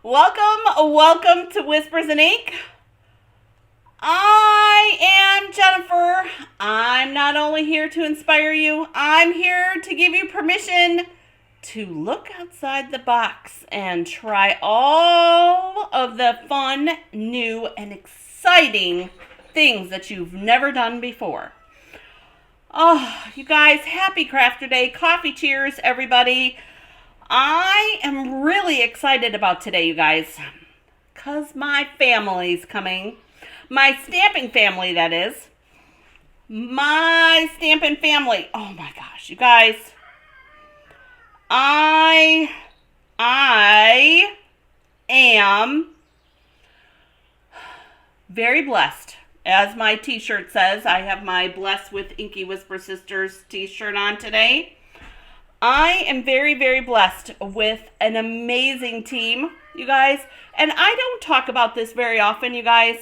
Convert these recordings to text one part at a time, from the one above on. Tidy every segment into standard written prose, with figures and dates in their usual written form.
Welcome to Whispers and Ink. I am Jennifer. I'm not only here to inspire you, I'm here to give you permission to look outside the box and try all of the fun, new, and exciting things that you've never done before. Oh, you guys, happy Crafter Day. Coffee cheers, everybody. I am really excited about today, you guys, because my family's coming. My stamping family, that is. My stamping family. Oh my gosh, you guys. I am very blessed. As my t-shirt says, I have my Blessed with Inky Whisper Sisters t-shirt on today. I am very, very blessed with an amazing team, you guys. And I don't talk about this very often, you guys.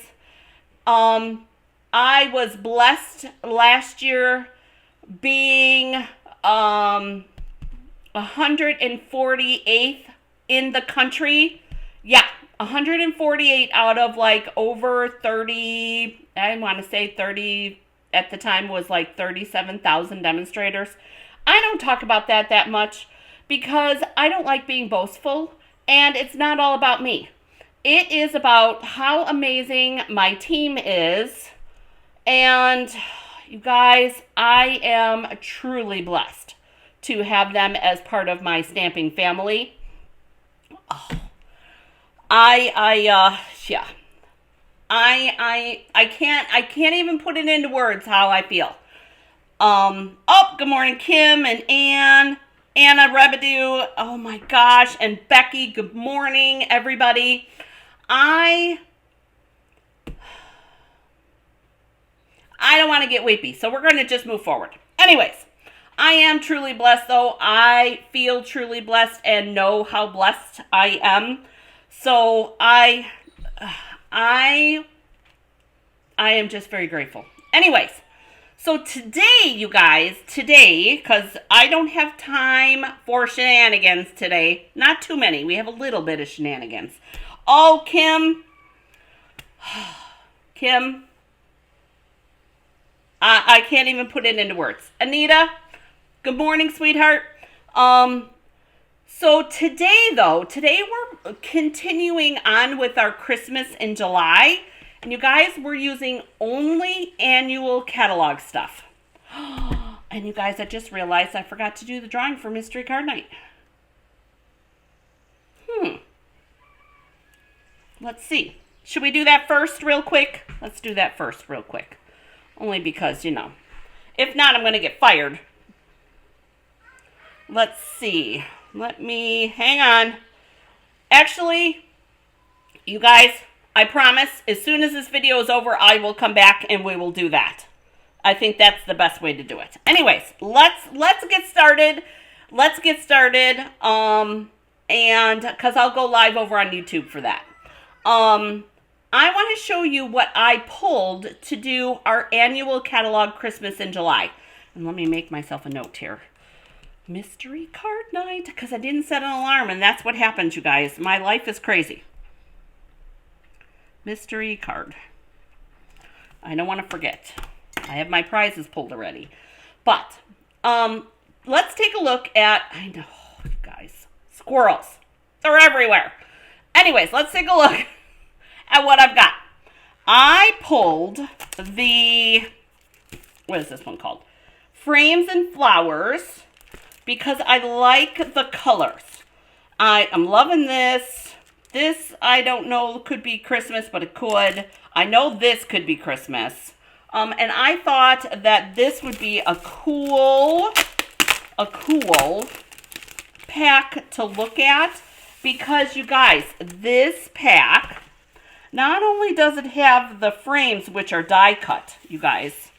I was blessed last year being 148th in the country. Yeah, 148 out of like over 30, I want to say 30, at the time was like 37,000 demonstrators. I don't talk about that much because I don't like being boastful, and it's not all about me. It is about how amazing my team is, and you guys, I am truly blessed to have them as part of my stamping family. Oh, I can't even put it into words how I feel. Good morning, Kim and Anna Rebedu. Oh my gosh, and Becky, good morning, everybody. I don't want to get weepy, so we're going to just move forward. Anyways, I am truly blessed, though. I feel truly blessed and know how blessed I am. So I am just very grateful. Anyways, so today, you guys, because I don't have time for shenanigans today. Not too many. We have a little bit of shenanigans. Oh, Kim, I can't even put it into words. Anita, good morning, sweetheart. So today we're continuing on with our Christmas in July. And you guys, we're using only annual catalog stuff. And you guys, I just realized I forgot to do the drawing for Mystery Card Night. Let's see. Should we do that first real quick? Let's do that first real quick. Only because, if not, I'm going to get fired. Let's see. Hang on. Actually, you guys, I promise, as soon as this video is over, I will come back and we will do that. I think that's the best way to do it. Anyways, let's get started. And because I'll go live over on YouTube for that. I want to show you what I pulled to do our annual catalog Christmas in July. And let me make myself a note here. Mystery Card Night, because I didn't set an alarm, and that's what happens, you guys. My life is crazy. Mystery card. I don't want to forget. I have my prizes pulled already. But let's take a look at, I know, you guys, squirrels. They're everywhere. Anyways, let's take a look at what I've got. I pulled the, what is this one called? Frames and Flowers, because I like the colors. I am loving this. This, I don't know, could be Christmas, but it could. I know this could be Christmas. And I thought that this would be a cool pack to look at, because you guys, this pack, not only does it have the frames, which are die cut, you guys.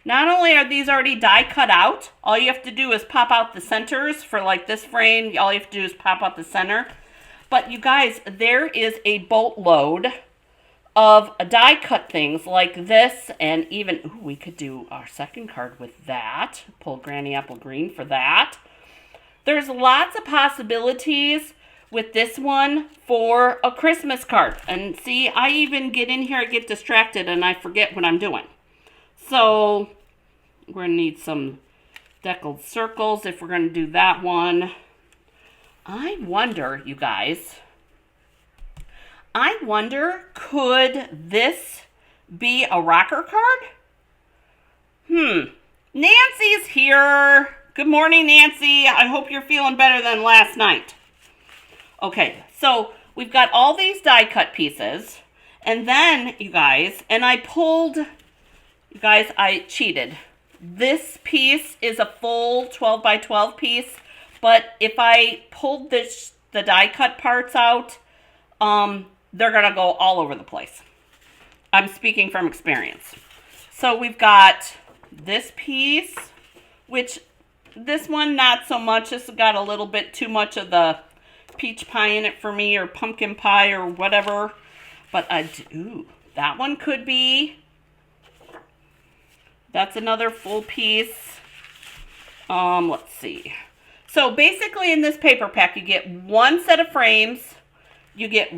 Not only are these already die cut out, all you have to do is pop out the centers for like this frame. All you have to do is pop out the center. But you guys, there is a boatload of die cut things like this, and even, we could do our second card with that. Pull Granny Apple Green for that. There's lots of possibilities with this one for a Christmas card. And see, I even get in here, I get distracted, and I forget what I'm doing. So we're going to need some deckled circles if we're going to do that one. I wonder, you guys, could this be a rocker card? Nancy's here. Good morning, Nancy. I hope you're feeling better than last night. Okay, so we've got all these die cut pieces. And then, you guys, I cheated. This piece is a full 12 by 12 piece. But if I pulled the die cut parts out, they're going to go all over the place. I'm speaking from experience. So we've got this piece, which this one not so much. This has got a little bit too much of the peach pie in it for me, or pumpkin pie, or whatever. But that one could be. That's another full piece. Let's see. So basically in this paper pack, you get one set of frames. You get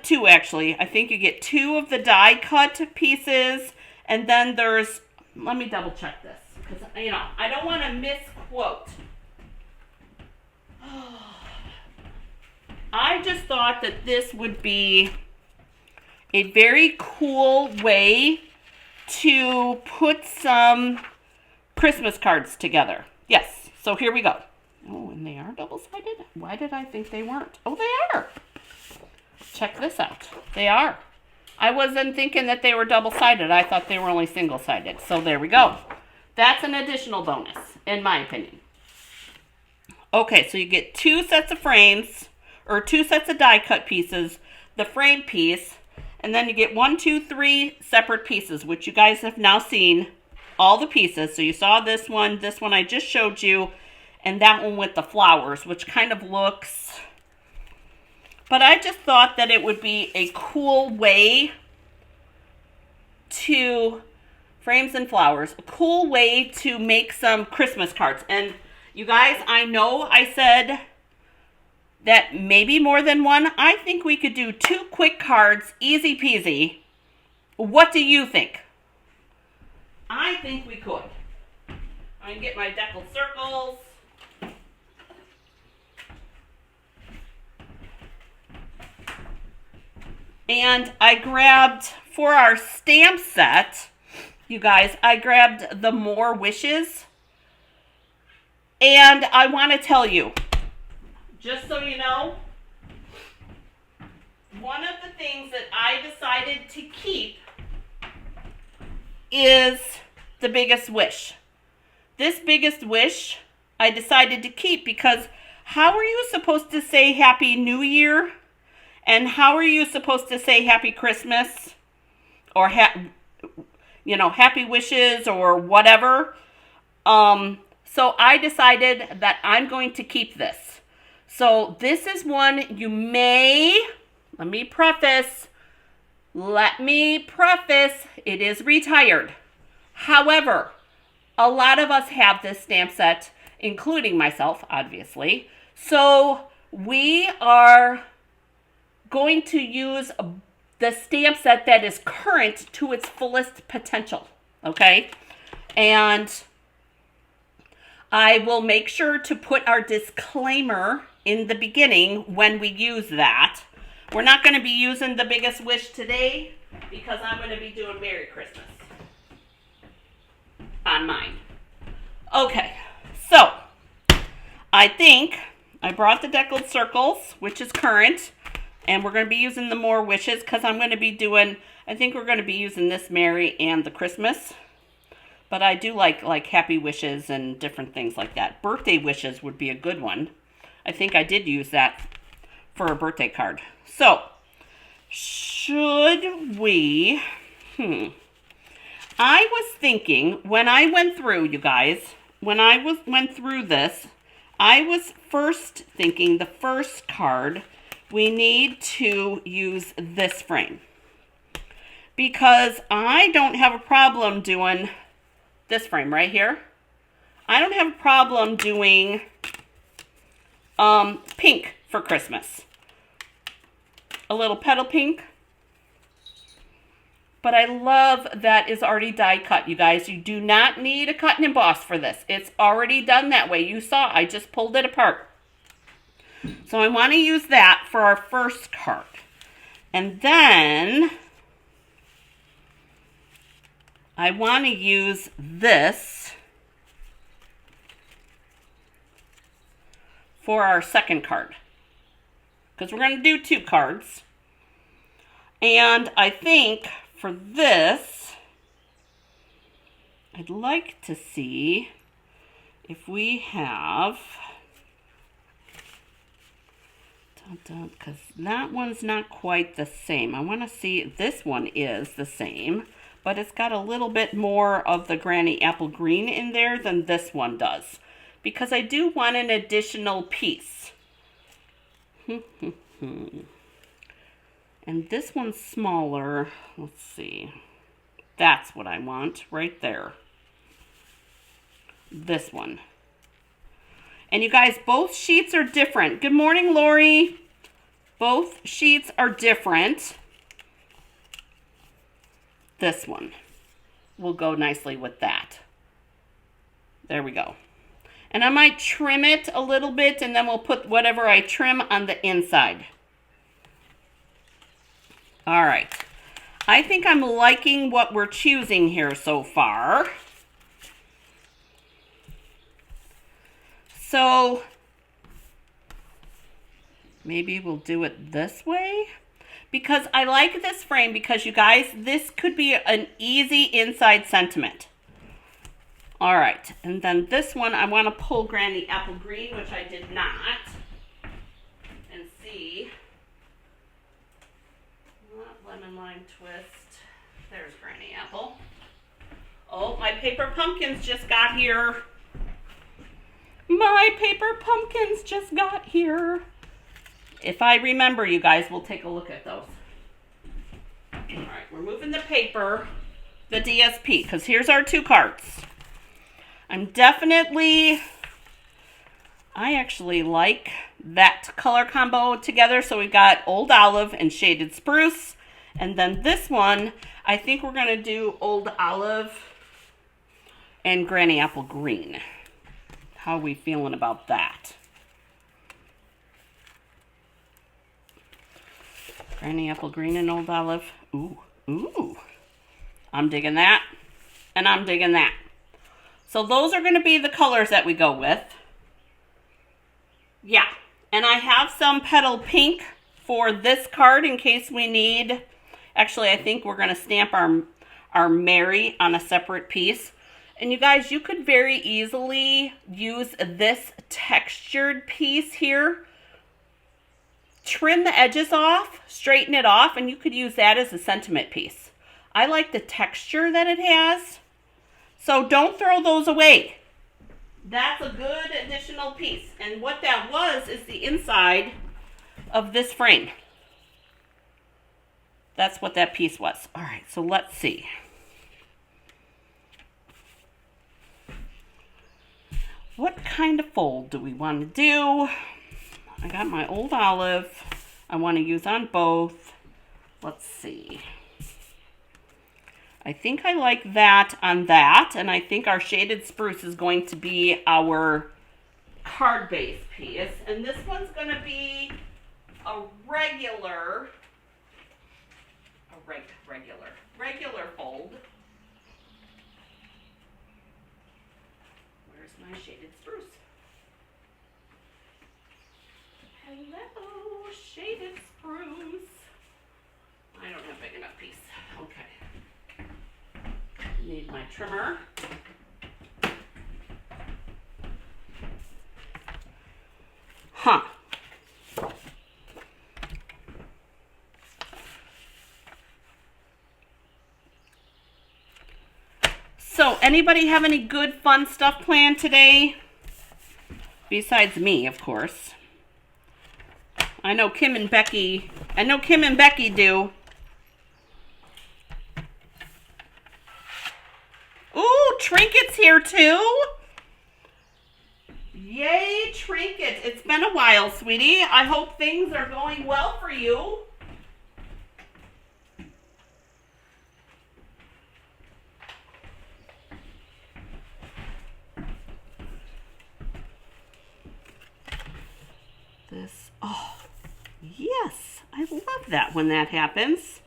two actually. I think you get two of the die cut pieces. And then there's, let me double check this, because I don't want to misquote. I just thought that this would be a very cool way to put some Christmas cards together. Yes, so here we go. Oh, and they are double-sided? Why did I think they weren't? Oh, they are. Check this out. They are. I wasn't thinking that they were double-sided. I thought they were only single-sided. So there we go. That's an additional bonus, in my opinion. Okay, so you get two sets of frames, or two sets of die-cut pieces, the frame piece, and then you get 1, 2, 3 separate pieces, which you guys have now seen all the pieces. So you saw this one I just showed you, and that one with the flowers, which kind of looks... But I just thought that it would be a cool way to... Frames and flowers. A cool way to make some Christmas cards. And you guys, I know I said that maybe more than one. I think we could do 2 quick cards, easy peasy. What do you think? I think we could. I can get my deckled circles. And I grabbed, for our stamp set, you guys, I grabbed the More Wishes. And I want to tell you, just so you know, one of the things that I decided to keep is the Biggest Wish. This Biggest Wish I decided to keep because how are you supposed to say Happy New Year? And how are you supposed to say Happy Christmas? Or Happy Wishes or whatever? So I decided that I'm going to keep this. So this is one you may, let me preface, it is retired. However, a lot of us have this stamp set, including myself, obviously. So we are going to use the stamp set that is current to its fullest potential, okay? And I will make sure to put our disclaimer in the beginning when we use that. We're not going to be using the Biggest Wish today because I'm going to be doing Merry Christmas on mine. Okay, so I think I brought the deckled circles, which is current, and we're going to be using the More Wishes because I'm going to be doing, I think we're going to be using this Merry and the Christmas. But I do like Happy Wishes and different things like that. Birthday Wishes would be a good one. I think I did use that for a birthday card. So, should we... I was thinking, when I went through, you guys, went through this, I was first thinking the first card, we need to use this frame. Because I don't have a problem doing this frame right here. I don't have a problem doing pink for Christmas. A little petal pink. But I love that it's already die cut, you guys. You do not need a cut and emboss for this. It's already done that way. You saw, I just pulled it apart. So I want to use that for our first card. And then I want to use this for our second card. Because we're going to do 2 cards. And I think for this, I'd like to see if we have, because that one's not quite the same. I want to see, this one is the same, but it's got a little bit more of the Granny Apple Green in there than this one does. Because I do want an additional piece. And this one's smaller. Let's see. That's what I want right there. This one. And you guys, both sheets are different. Good morning, Lori. Both sheets are different. This one will go nicely with that. There we go. And I might trim it a little bit, and then we'll put whatever I trim on the inside. All right. I think I'm liking what we're choosing here so far. So maybe we'll do it this way. Because I like this frame because, you guys, this could be an easy inside sentiment. All right, and then this one, I want to pull Granny Apple Green, which I did not, and see. Lemon lime twist. There's Granny Apple. Oh, my paper pumpkins just got here. My paper pumpkins just got here. If I remember, you guys, we'll take a look at those. All right, we're moving the paper, the DSP, because here's our 2 cards. I actually like that color combo together. So we've got Old Olive and Shaded Spruce. And then this one, I think we're going to do Old Olive and Granny Apple Green. How are we feeling about that? Granny Apple Green and Old Olive. Ooh, ooh. I'm digging that. And I'm digging that. So those are going to be the colors that we go with. Yeah. And I have some petal pink for this card in case we need. Actually, I think we're going to stamp our Mary on a separate piece. And you guys, you could very easily use this textured piece here. Trim the edges off, straighten it off, and you could use that as a sentiment piece. I like the texture that it has. So don't throw those away. That's a good additional piece. And what that was is the inside of this frame. That's what that piece was. All right, so let's see. What kind of fold do we want to do? I got my Old Olive. I want to use on both. Let's see. I think I like that on that, and I think our Shaded Spruce is going to be our card base piece, and this one's going to be a regular fold. Where's my Shaded Spruce? Hello, Shaded Spruce. I don't have a big enough piece. Okay. Need my trimmer. Huh. So, anybody have any good fun stuff planned today? Besides me, of course. I know Kim and Becky do. Ooh, Trinket's here too. Yay, Hey, Trinket, it's been a while, sweetie. I hope things are going well for you. This, oh, yes, I love that when that happens.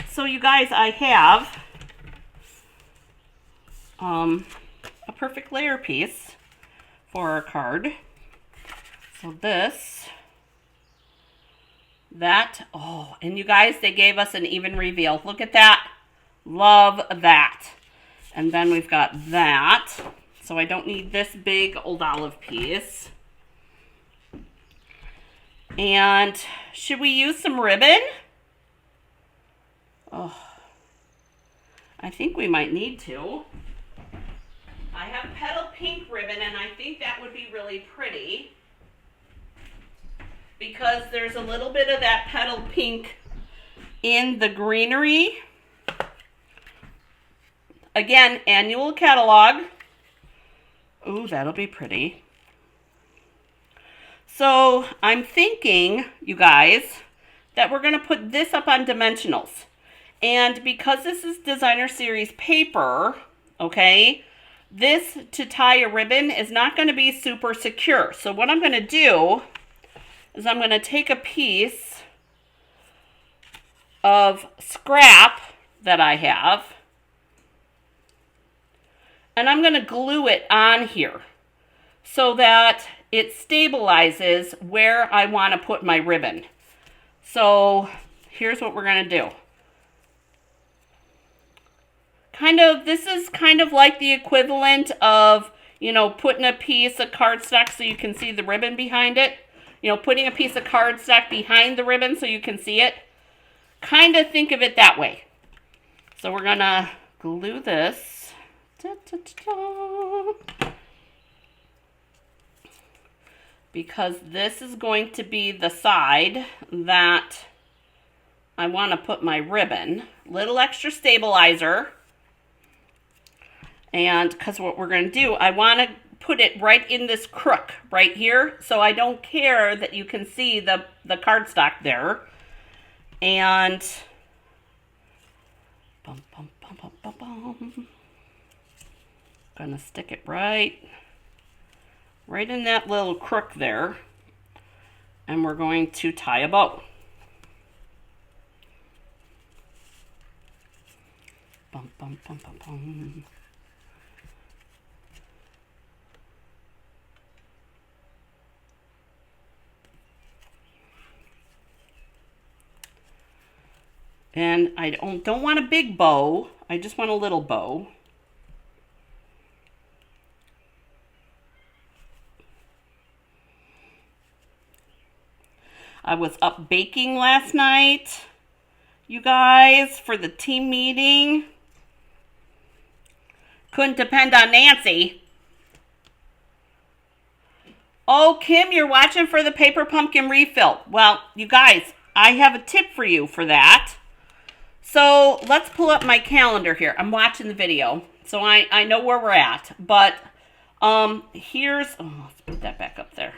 So you guys, I have a perfect layer piece for our card. So this, that, oh, and you guys, they gave us an even reveal. Look at that. Love that. And then we've got that. So I don't need this big old olive piece. And should we use some ribbon? Oh, I think we might need to. I have petal pink ribbon, and I think that would be really pretty because there's a little bit of that petal pink in the greenery. Again, annual catalog. Ooh, that'll be pretty. So I'm thinking, you guys, that we're going to put this up on dimensionals. And because this is designer series paper, okay, this to tie a ribbon is not going to be super secure. So what I'm going to do is I'm going to take a piece of scrap that I have, and I'm going to glue it on here so that it stabilizes where I want to put my ribbon. So here's what we're going to do. This is kind of like the equivalent of, you know, putting a piece of cardstock so you can see the ribbon behind it. You know, putting a piece of cardstock behind the ribbon so you can see it. Kind of think of it that way. So we're going to glue this. Da, da, da, da. Because this is going to be the side that I want to put my ribbon. Little extra stabilizer. And because what we're going to do, I want to put it right in this crook right here. So I don't care that you can see the cardstock there. And bum, bum, bum, bum, bum, bum. Gonna stick it right in that little crook there. And we're going to tie a bow. Bum, bum, bum, bum, bum. And I don't want a big bow. I just want a little bow. I was up baking last night, you guys, for the team meeting. Couldn't depend on Nancy. Oh, Kim, you're watching for the paper pumpkin refill. Well, you guys, I have a tip for you for that. So let's pull up my calendar here. I'm watching the video, so I know where we're at. But let's put that back up there.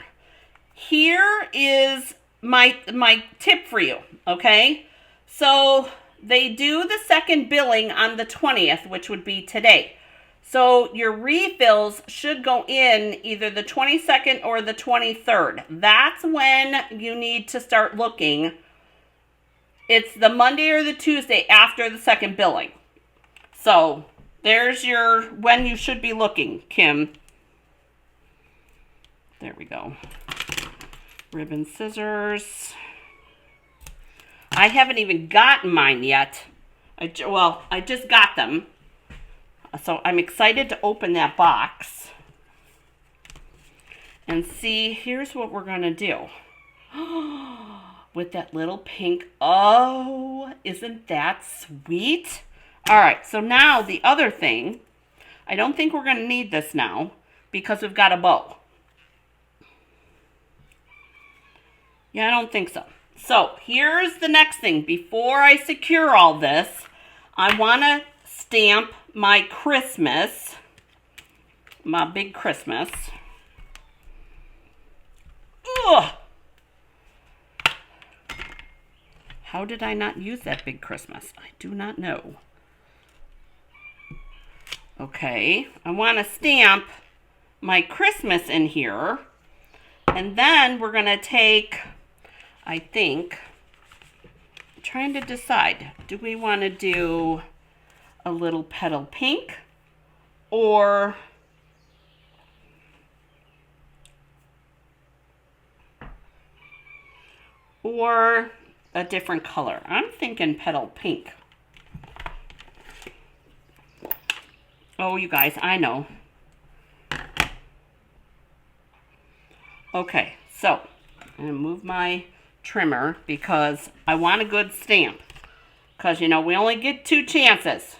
Here is my tip for you, okay? So they do the second billing on the 20th, which would be today. So your refills should go in either the 22nd or the 23rd. That's when you need to start looking. It's the Monday or the Tuesday after the second billing. So there's your when you should be looking, Kim. There we go. Ribbon, scissors. I haven't even gotten mine yet. I just got them. So I'm excited to open that box and see. Here's what we're going to do. With that little pink. Oh, isn't that sweet? All right, so now the other thing. I don't think we're going to need this now because we've got a bow. Yeah, I don't think so. So here's the next thing. Before I secure all this, I want to stamp my Christmas. my big Christmas. Ugh! How did I not use that big Christmas? I do not know. Okay, I want to stamp my Christmas in here. And then we're going to take, I think, I'm trying to decide, do we want to do a little petal pink or a different color? I'm thinking petal pink. Oh, you guys, I know. Okay, so I'm going to move my trimmer because I want a good stamp. Because, you know, we only get 2 chances.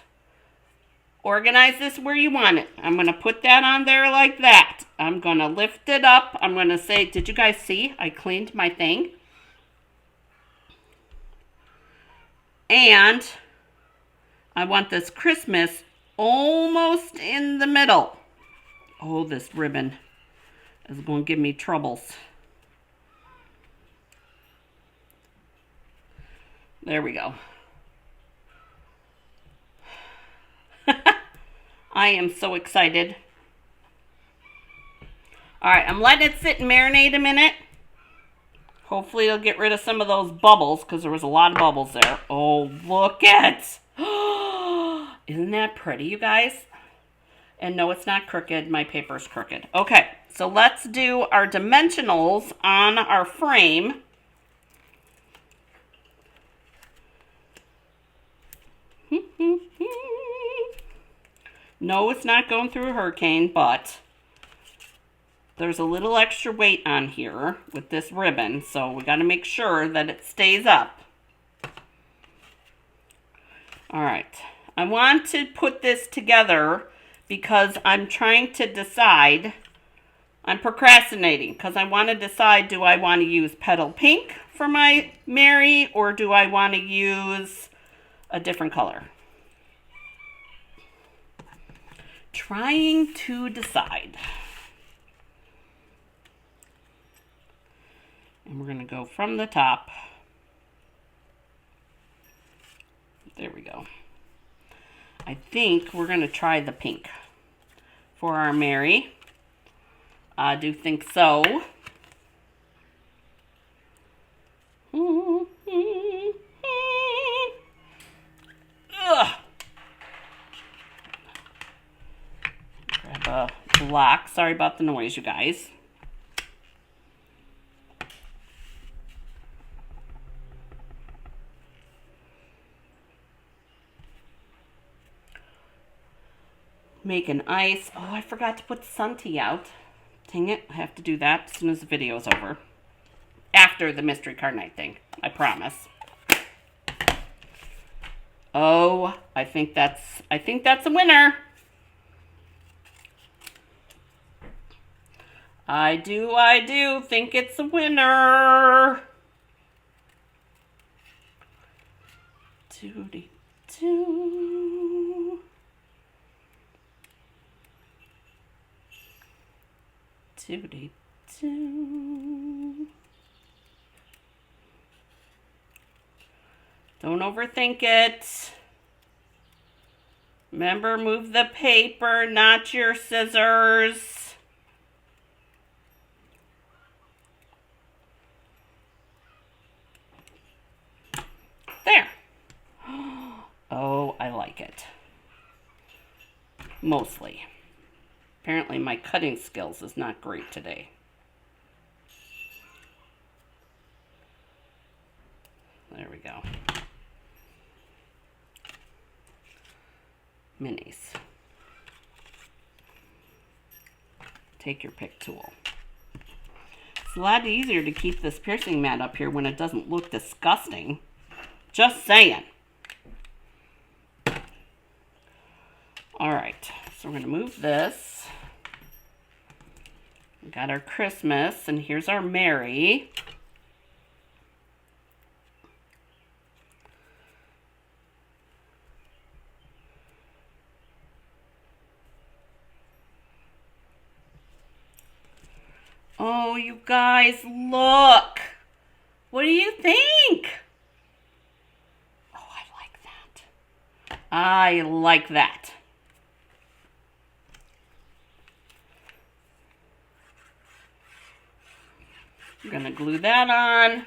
Organize this where you want it. I'm going to put that on there like that. I'm going to lift it up. I'm going to say, did you guys see? I cleaned my thing. And I want this Christmas almost in the middle. Oh, this ribbon is going to give me troubles. There we go. I am so excited. All right, I'm letting it sit and marinate a minute. Hopefully it'll get rid of some of those bubbles because there was a lot of bubbles there. Oh, look at. Isn't that pretty, you guys? And no, it's not crooked. My paper's crooked. Okay, so let's do our dimensionals on our frame. No, it's not going through a hurricane, but there's a little extra weight on here with this ribbon, so we got to make sure that it stays up. All right, I want to put this together because I'm trying to decide. I'm procrastinating because I want to decide, do I want to use petal pink for my Mary or do I want to use a different color? Trying to decide. And we're going to go from the top. There we go. I think we're going to try the pink for our Mary. I do think so. Ugh. Grab a block. Sorry about the noise, you guys. Make an ice. Oh, I forgot to put the sun tea out. Dang it. I have to do that as soon as the video is over. After the mystery card night thing. I promise. Oh, I think that's a winner. I do think it's a winner. Doody-doo. Doody-doo. Don't overthink it. Remember, move the paper, not your scissors. There. Oh, I like it. Mostly. Apparently my cutting skills is not great today. There we go. Minis. Take your pick tool. It's a lot easier to keep this piercing mat up here when it doesn't look disgusting. Just saying. All right, so we're going to move this. We got our Christmas, and here's our Mary. Oh, you guys, look. What do you think? Oh, I like that. I like that. I'm going to glue that on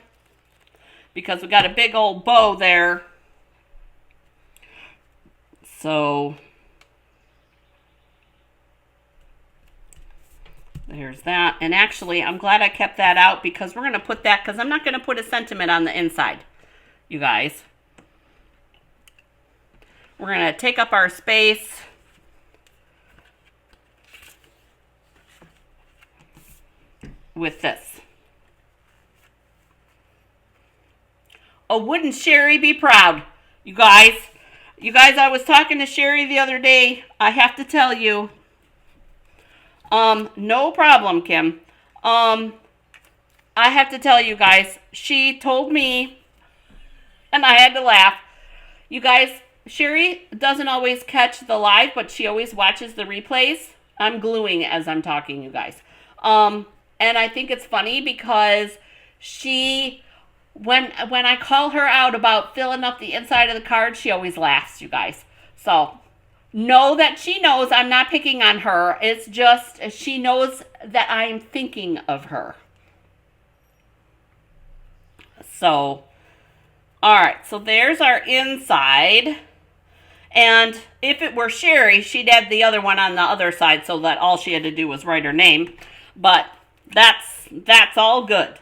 because we got a big old bow there. So there's that. And actually, I'm glad I kept that out because we're going to put that, because I'm not going to put a sentiment on the inside, you guys. We're going to take up our space. With this. Oh, wouldn't Sherry be proud? You guys, I was talking to Sherry the other day. I have to tell you. No problem, Kim. I have to tell you guys, she told me, and I had to laugh. You guys, Sherry doesn't always catch the live, but she always watches the replays. I'm gluing as I'm talking, you guys. And I think it's funny because she, when I call her out about filling up the inside of the card, she always laughs, you guys. So know that she knows I'm not picking on her. It's just she knows that I'm thinking of her. So, all right. So there's our inside. And if it were Sherry, she'd add the other one on the other side so that all she had to do was write her name. But that's all good.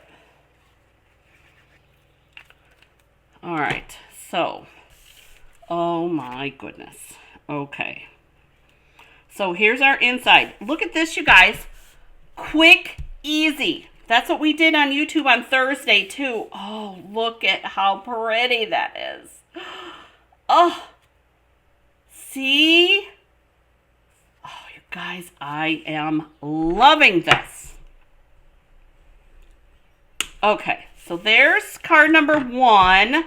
All right. So, oh my goodness. Okay. So here's our inside. Look at this, you guys. Quick, easy. That's what we did on YouTube on Thursday, too. Oh, look at how pretty that is. Oh, see? Oh, you guys, I am loving this. Okay, so there's card number 1.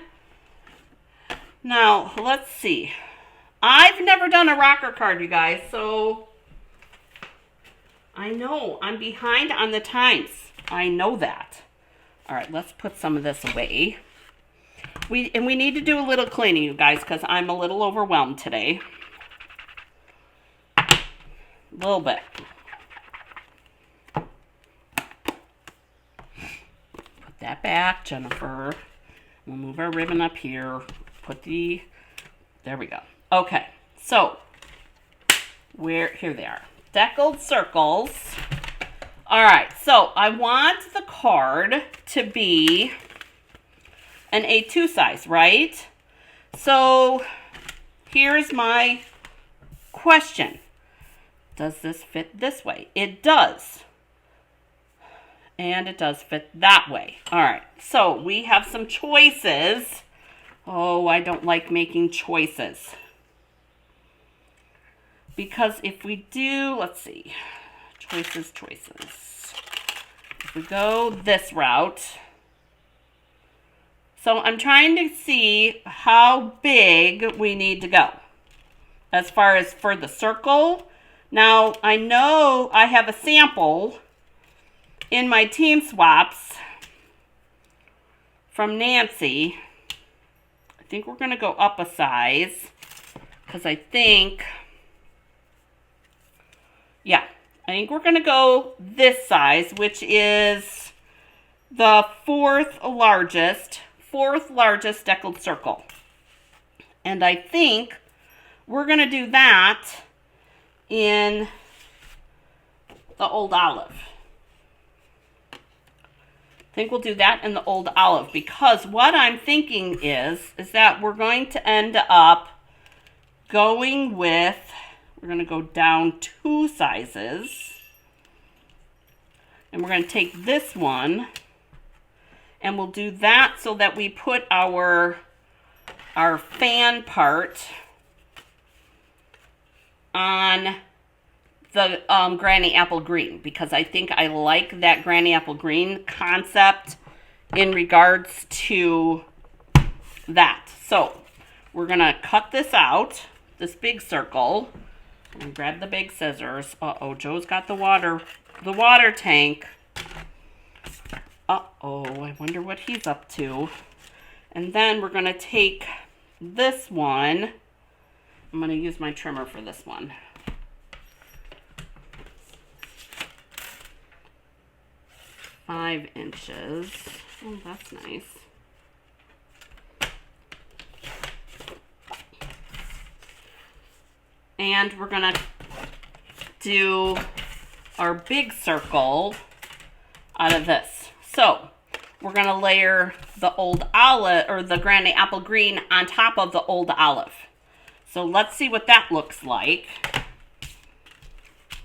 Now, let's see. I've never done a rocker card, you guys, so I know I'm behind on the times. I know that. All right, let's put some of this away. We need to do a little cleaning, you guys, because I'm a little overwhelmed today. A little bit. Put that back, Jennifer. We'll move our ribbon up here. There we go. Okay, so here they are. Deckled circles. All right, so I want the card to be an A2 size, right? So here's my question. Does this fit this way? It does. And it does fit that way. All right, so we have some choices. Oh, I don't like making choices. Because if we do, let's see, choices. If we go this route, so I'm trying to see how big we need to go as far as for the circle. Now, I know I have a sample in my team swaps from Nancy. I think we're going to go up a size because I think we're going to go this size, which is the fourth largest deckled circle. And I think we're going to do that in the old olive. I think we'll do that in the old olive because what I'm thinking is that we're going to end up going with, we're going to go down 2 sizes. And we're going to take this one and we'll do that so that we put our fan part on the Granny Apple Green, because I think I like that Granny Apple Green concept in regards to that. So we're going to cut this out, this big circle, and grab the big scissors. Uh-oh, Joe's got the water tank. Uh-oh, I wonder what he's up to. And then we're going to take this one. I'm going to use my trimmer for this one. Five inches. Oh, that's nice. And we're going to do our big circle out of this. So we're going to layer the old olive, or the Granny Apple Green, on top of the old olive. So let's see what that looks like.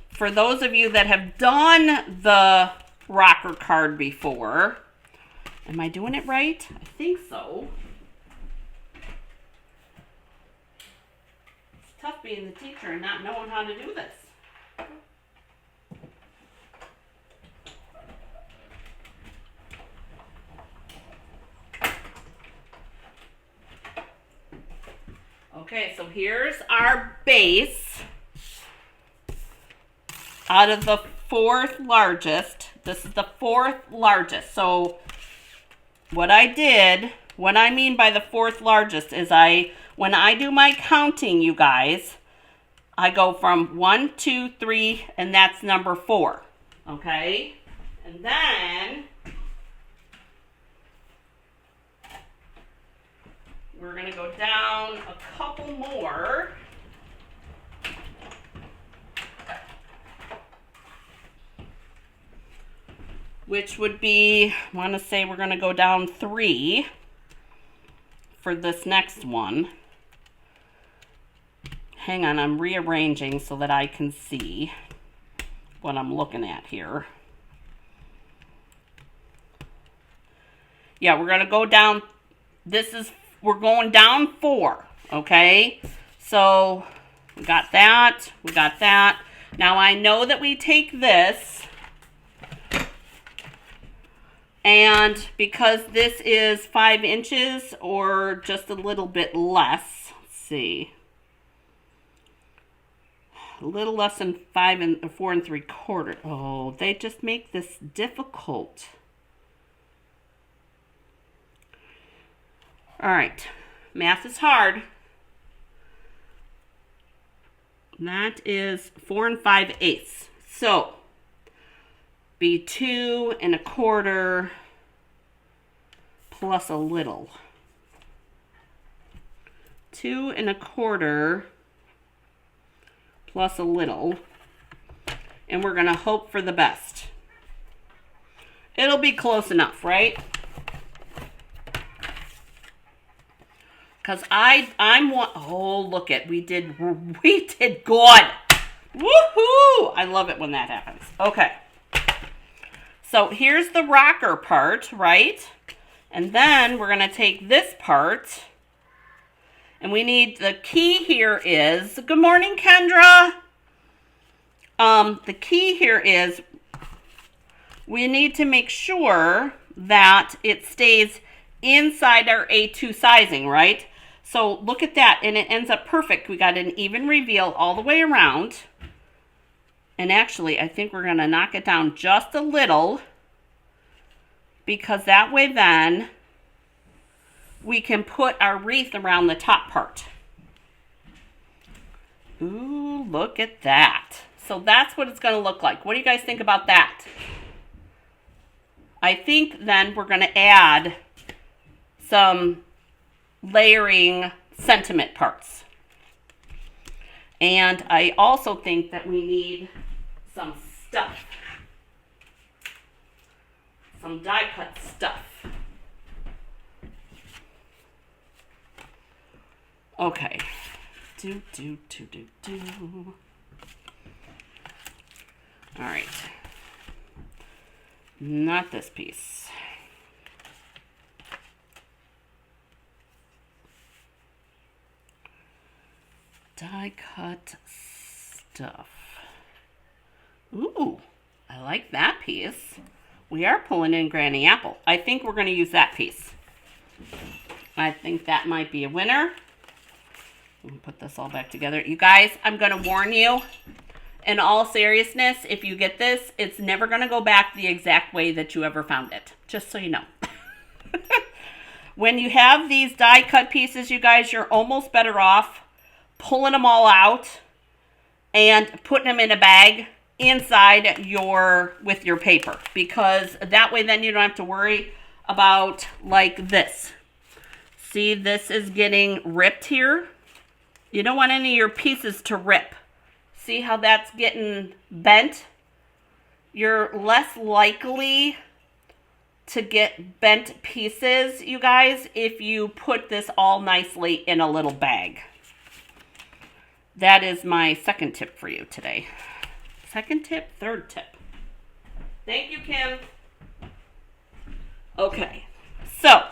For those of you that have done the rocker card before, am I doing it right? I think so. It's tough being the teacher and not knowing how to do this. Okay, so here's our base out of the fourth largest. This is the fourth largest. So what I mean by the fourth largest is when I do my counting, you guys, I go from 1, 2, 3, and that's number 4. Okay? And then we're going to go down a couple more. Which would be, I want to say we're going to go down 3 for this next one. Hang on, I'm rearranging so that I can see what I'm looking at here. Yeah, we're going to go down, we're going down 4, okay? So we got that, we got that. Now I know that we take this, and because this is 5 inches or just a little bit less, let's see, a little less than 4 3/4. Oh, they just make this difficult. All right, math is hard. That is 4 5/8. So be 2 1/4 plus a little. 2 1/4 plus a little. And we're going to hope for the best. It'll be close enough, right? Because I'm one, oh, look it, we did good. Woohoo! I love it when that happens. Okay. So here's the rocker part, right? And then we're going to take this part. And we need, the key here is, good morning, Kendra. The key here is we need to make sure that it stays inside our A2 sizing, right? So look at that, and it ends up perfect. We got an even reveal all the way around. And actually, I think we're going to knock it down just a little, because that way then we can put our wreath around the top part. Ooh, look at that. So that's what it's going to look like. What do you guys think about that? I think then we're going to add some layering sentiment parts. And I also think that we need some stuff. Some die cut stuff. Okay. All right. Not this piece. Die cut stuff. Ooh, I like that piece. We are pulling in Granny Apple. I think we're going to use that piece. I think that might be a winner. Let me put this all back together. You guys, I'm going to warn you, in all seriousness, if you get this, it's never going to go back the exact way that you ever found it. Just so you know. When you have these die cut pieces, you guys, you're almost better off pulling them all out and putting them in a bag inside with your paper, because that way then you don't have to worry about like this. See, this is getting ripped here. You don't want any of your pieces to rip. See how that's getting bent? You're less likely to get bent pieces, you guys, if you put this all nicely in a little bag. That is my second tip for you today. Second tip, third tip. Thank you, Kim. Okay, so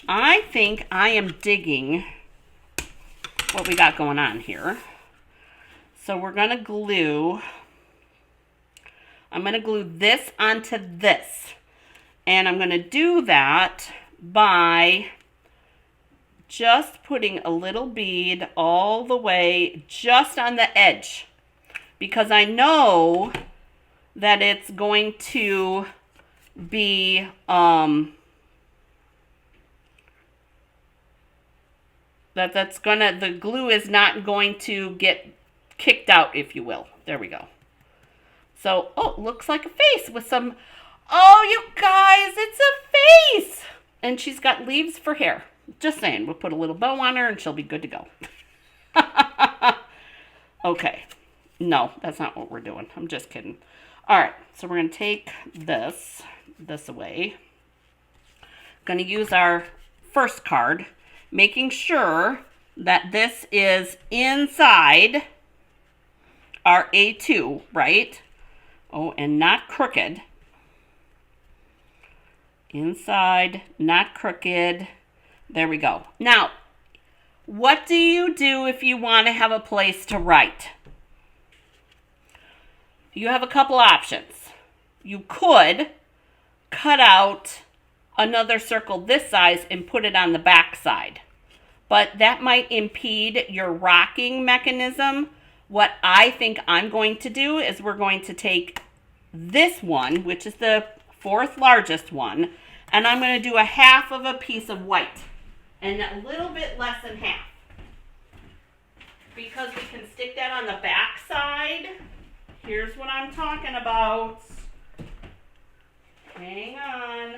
I think I am digging what we got going on here. So we're going to glue, I'm going to glue this onto this. And I'm going to do that by just putting a little bead all the way just on the edge, because I know that it's going to be the glue is not going to get kicked out, if you will. There we go. So, oh, looks like a face with some, oh, you guys, it's a face. And she's got leaves for hair. Just saying, we'll put a little bow on her and she'll be good to go. Okay. No, that's not what we're doing. I'm just kidding. All right, so we're going to take this away. Going to use our first card, making sure that this is inside our A2, right? Oh, and not crooked. Inside, not crooked. There we go. Now, what do you do if you want to have a place to write? You have a couple options. You could cut out another circle this size and put it on the back side, but that might impede your rocking mechanism. What I think I'm going to do is we're going to take this one, which is the fourth largest one, and I'm going to do a half of a piece of white and a little bit less than half, because we can stick that on the back side. Here's what I'm talking about. Hang on.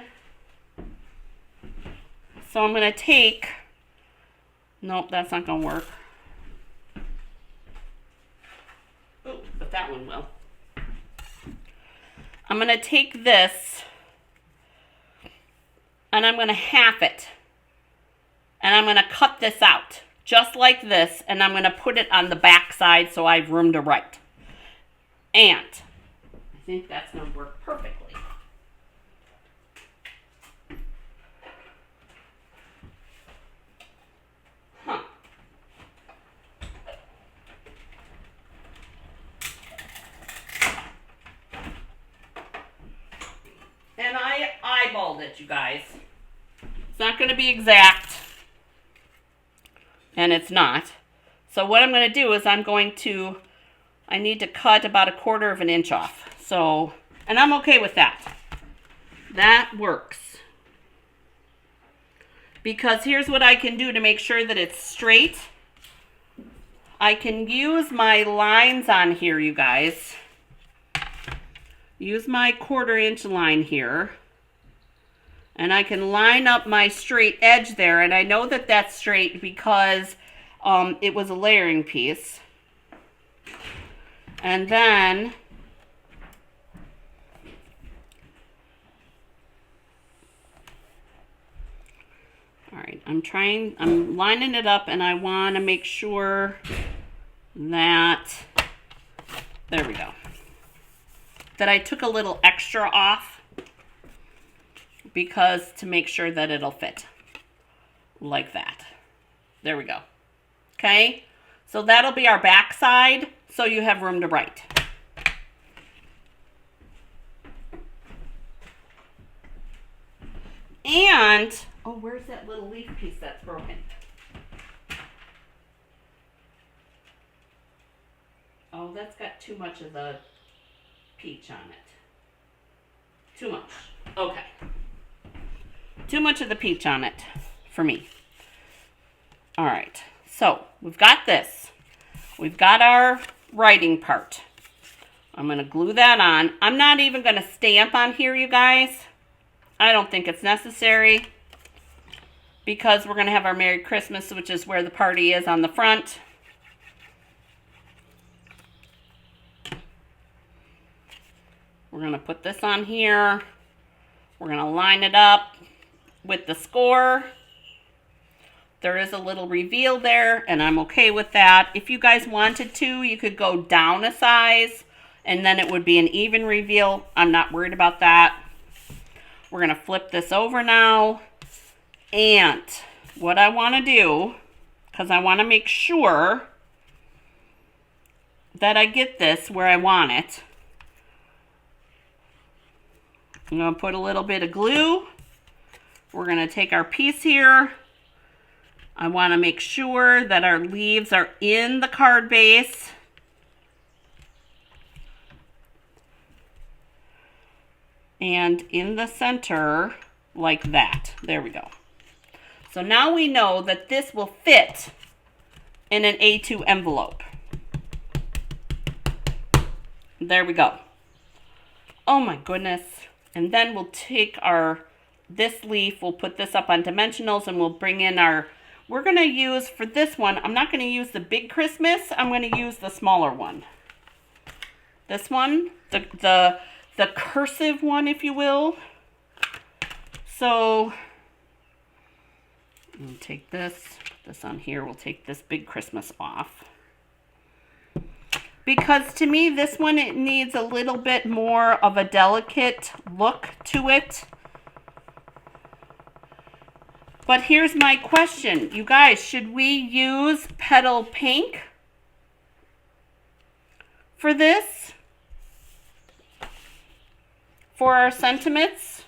So I'm going to take, nope, that's not going to work. Oh, but that one will. I'm going to take this and I'm going to half it. And I'm going to cut this out just like this, and I'm going to put it on the back side so I have room to write. And I think that's going to work perfectly. Huh. And I eyeballed it, you guys. It's not going to be exact. And it's not. So what I'm going to do is I need to cut about 1/4 of an inch off. So, and I'm okay with that. That works. Because here's what I can do to make sure that it's straight. I can use my lines on here, you guys. Use my 1/4 inch line here. And I can line up my straight edge there. And I know that that's straight because it was a layering piece. And then all right, I'm lining it up, and I want to make sure that, there we go, that I took a little extra off, because to make sure that it'll fit like that. There we go. Okay, so that'll be our back side, so you have room to write. And, oh, where's that little leaf piece that's broken? Oh, that's got too much of the peach on it. Too much. Okay. Too much of the peach on it for me. All right. So we've got this. We've got our writing part. I'm going to glue that on. I'm not even going to stamp on here, you guys. I don't think it's necessary because we're going to have our Merry Christmas, which is where the party is on the front. We're going to put this on here. We're going to line it up with the score. There is a little reveal there, and I'm okay with that. If you guys wanted to, you could go down a size, and then it would be an even reveal. I'm not worried about that. We're going to flip this over now. And what I want to do, because I want to make sure that I get this where I want it, I'm going to put a little bit of glue. We're going to take our piece here. I want to make sure that our leaves are in the card base. And in the center, like that. There we go. So now we know that this will fit in an A2 envelope. There we go. Oh my goodness. And then we'll take this leaf, we'll put this up on dimensionals, and we'll bring in we're going to use, for this one, I'm not going to use the big Christmas. I'm going to use the smaller one. This one, the cursive one, if you will. So, we'll take this, put this on here. We'll take this big Christmas off. Because to me, this one, it needs a little bit more of a delicate look to it. But here's my question. You guys, should we use petal pink for this? For our sentiments?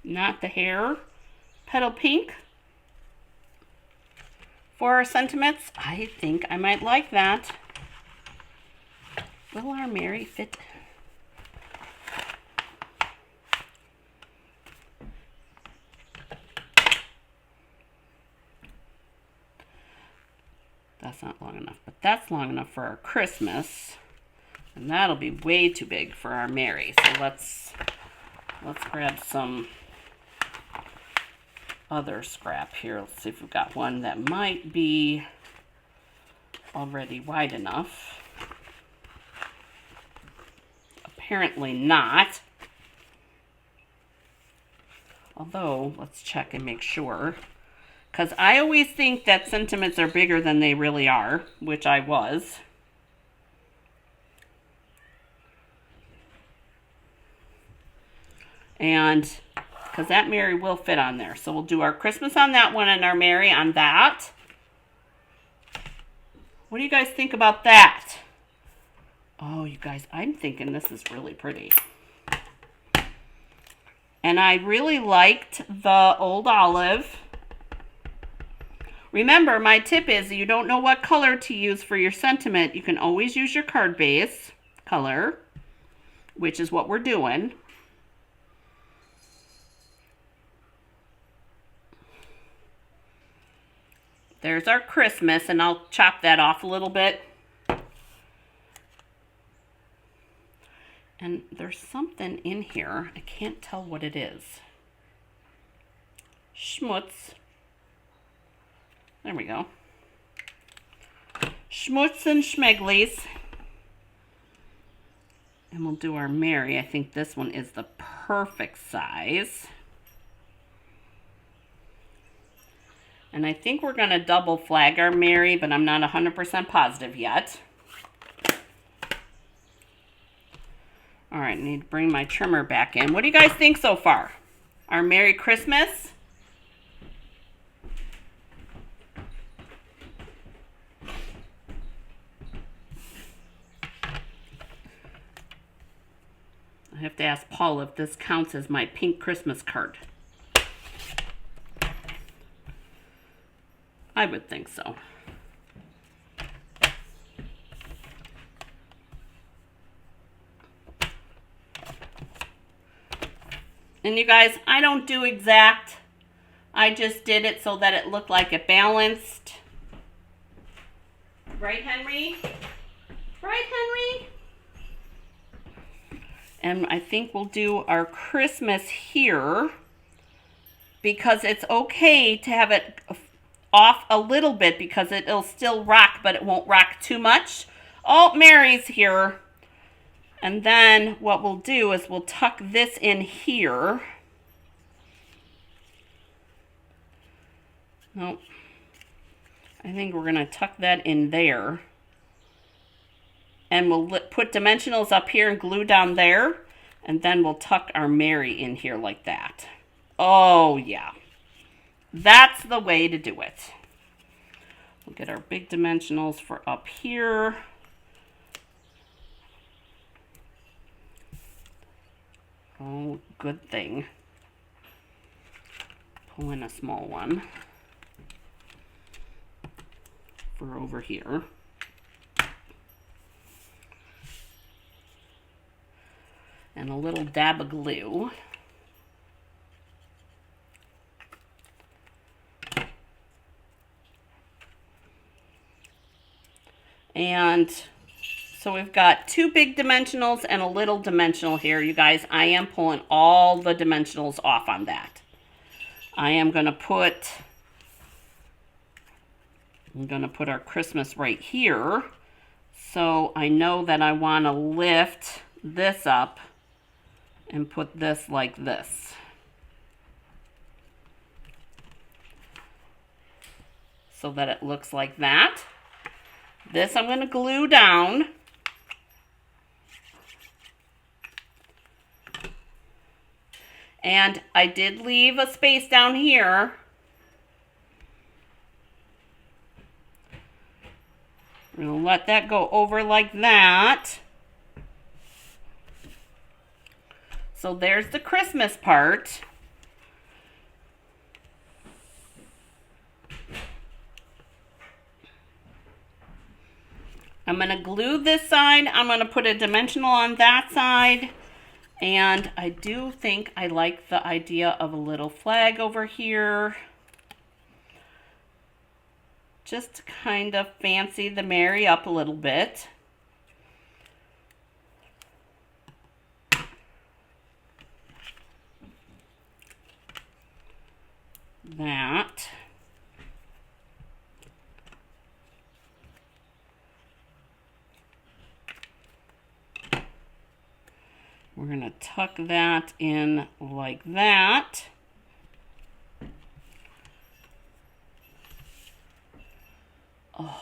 Not the hair. Petal pink for our sentiments? I think I might like that. Will our Mary fit? That's not long enough, but that's long enough for our Christmas. And that'll be way too big for our Mary. So let's grab some other scrap here. Let's see if we've got one that might be already wide enough. Apparently not. Although, let's check and make sure. Because I always think that sentiments are bigger than they really are, which I was. And because that Mary will fit on there. So we'll do our Christmas on that one and our Mary on that. What do you guys think about that? Oh, you guys, I'm thinking this is really pretty. And I really liked the Old Olive. Remember, my tip is you don't know what color to use for your sentiment. You can always use your card base color, which is what we're doing. There's our Christmas, and I'll chop that off a little bit. And there's something in here. I can't tell what it is. Schmutz. There we go. Schmutz and Schmeglies. And we'll do our Mary. I think this one is the perfect size. And I think we're going to double flag our Mary, but I'm not 100% positive yet. All right, I need to bring my trimmer back in. What do you guys think so far? Our Merry Christmas? I have to ask Paul if this counts as my pink Christmas card. I would think so. And you guys, I don't do exact. I just did it so that it looked like it balanced. Right, Henry? Right, Henry? And I think we'll do our Christmas here because it's okay to have it off a little bit because it'll still rock, but it won't rock too much. Oh, Mary's here. And then what we'll do is we'll tuck this in here. Nope. I think we're going to tuck that in there. And we'll put dimensionals up here and glue down there. And then we'll tuck our Mary in here like that. Oh, yeah. That's the way to do it. We'll get our big dimensionals for up here. Oh, good thing. Pull in a small one for over here. And a little dab of glue. And so we've got two big dimensionals and a little dimensional here. You guys, I am pulling all the dimensionals off on that. I'm going to put our Christmas right here. So I know that I want to lift this up and put this like this. So that it looks like that. This I'm going to glue down. And I did leave a space down here. We're going to let that go over like that. So there's the Christmas part. I'm going to glue this side. I'm going to put a dimensional on that side. And I do think I like the idea of a little flag over here. Just to kind of fancy the Mary up a little bit. That. We're going to tuck that in like that. Oh.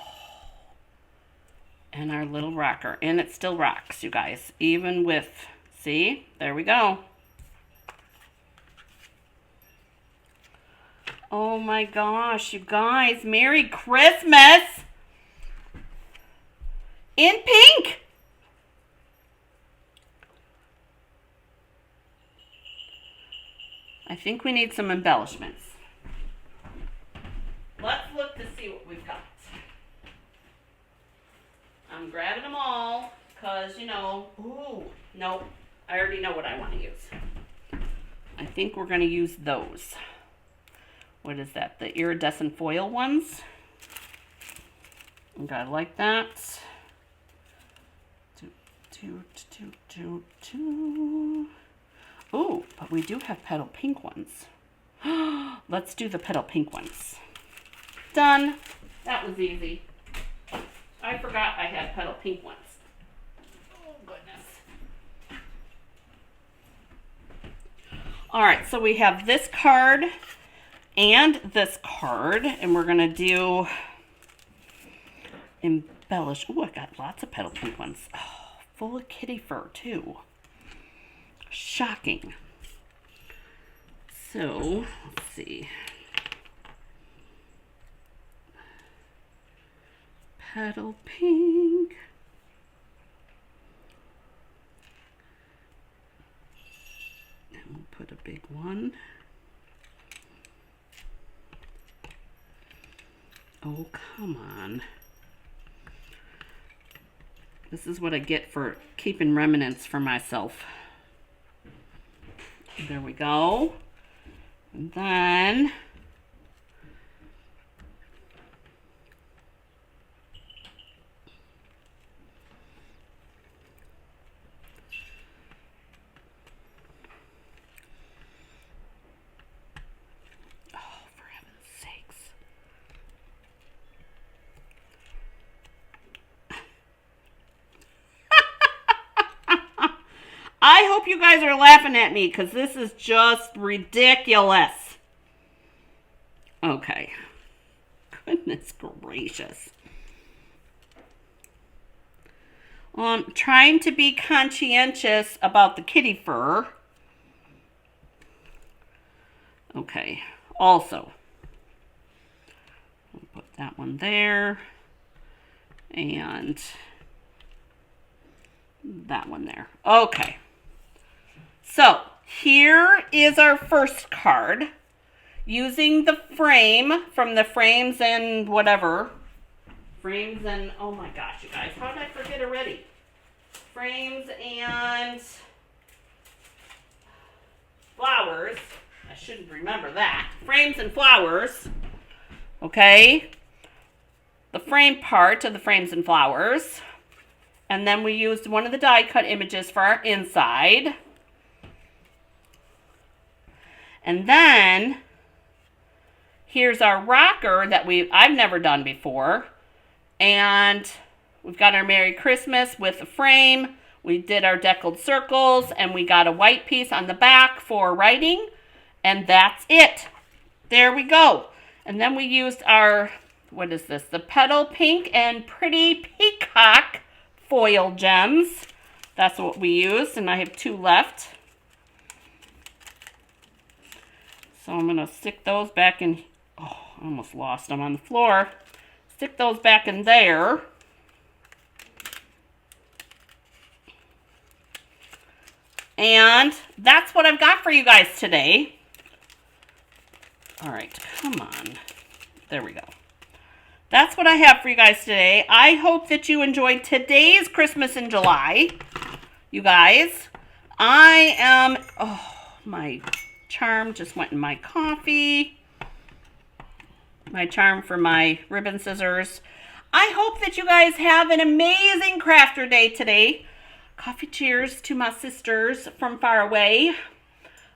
And our little rocker. And it still rocks, you guys. Even with, see? There we go. Oh my gosh, you guys. Merry Christmas! In pink! I think we need some embellishments. Let's look to see what we've got. I'm grabbing them all because, you know, ooh, no, I already know what I want to use. I think we're going to use those. What is that? The iridescent foil ones. Okay, I like that. Oh, but we do have petal pink ones. Let's do the petal pink ones. Done. That was easy. I forgot I had petal pink ones. Oh, goodness. All right, so we have this card and this card, and we're going to do embellish. Oh, I got lots of petal pink ones. Oh, full of kitty fur, too. Shocking. So, let's see. Petal pink. And we'll put a big one. Oh, come on. This is what I get for keeping remnants for myself. There we go. And then I hope you guys are laughing at me because this is just ridiculous. Okay. Goodness gracious. I'm trying to be conscientious about the kitty fur. Okay. Also, I'll put that one there. And that one there. Okay. So, here is our first card. Using the frame from the frames and whatever. Frames and, oh my gosh, you guys, how did I forget already? Frames and flowers. I shouldn't remember that. Frames and flowers. Okay. The frame part of the frames and flowers. And then we used one of the die cut images for our inside. And then here's our rocker that I've never done before. And we've got our Merry Christmas with a frame. We did our deckled circles and we got a white piece on the back for writing. And that's it. There we go. And then we used our, what is this? The Petal Pink and Pretty Peacock foil gems. That's what we used, and I have 2 left. So I'm going to stick those back in. Oh, I almost lost them on the floor. Stick those back in there. And that's what I've got for you guys today. All right, come on. There we go. That's what I have for you guys today. I hope that you enjoyed today's Christmas in July. You guys, I am, oh, my charm just went in my coffee. My charm for my ribbon scissors. I hope that you guys have an amazing crafter day today. Coffee cheers to my sisters from far away.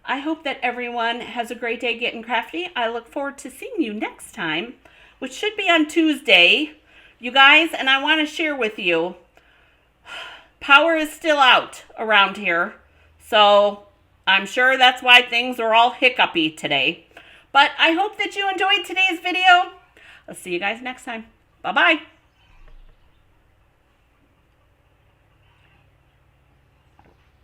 I hope that everyone has a great day getting crafty. I look forward to seeing you next time, which should be on Tuesday, you guys, and I want to share with you, power is still out around here, so I'm sure that's why things are all hiccupy today. But I hope that you enjoyed today's video. I'll see you guys next time. Bye-bye.